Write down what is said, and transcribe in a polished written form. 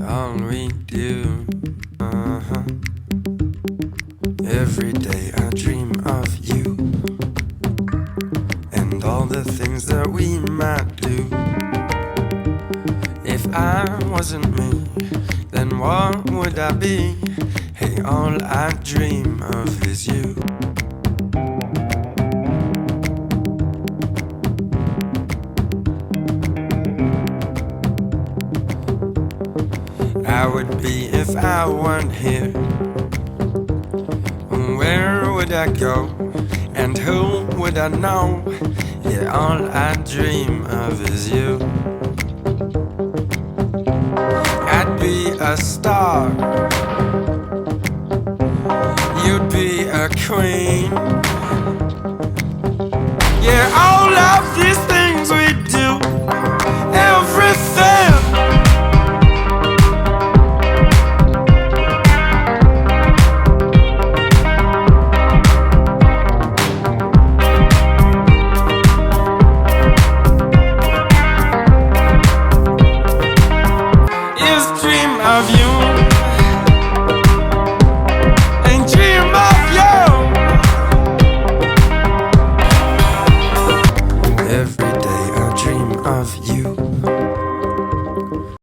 all we do. Uh-huh. Every day I dream of you and all the things that we might do. If I wasn't me, then what would I be? Hey, all I dream of is you. I would be if I weren't here. Where would I go? And who would I know? Yeah, all I dream of is you. I'd be a star, you'd be a queen. Yeah, all of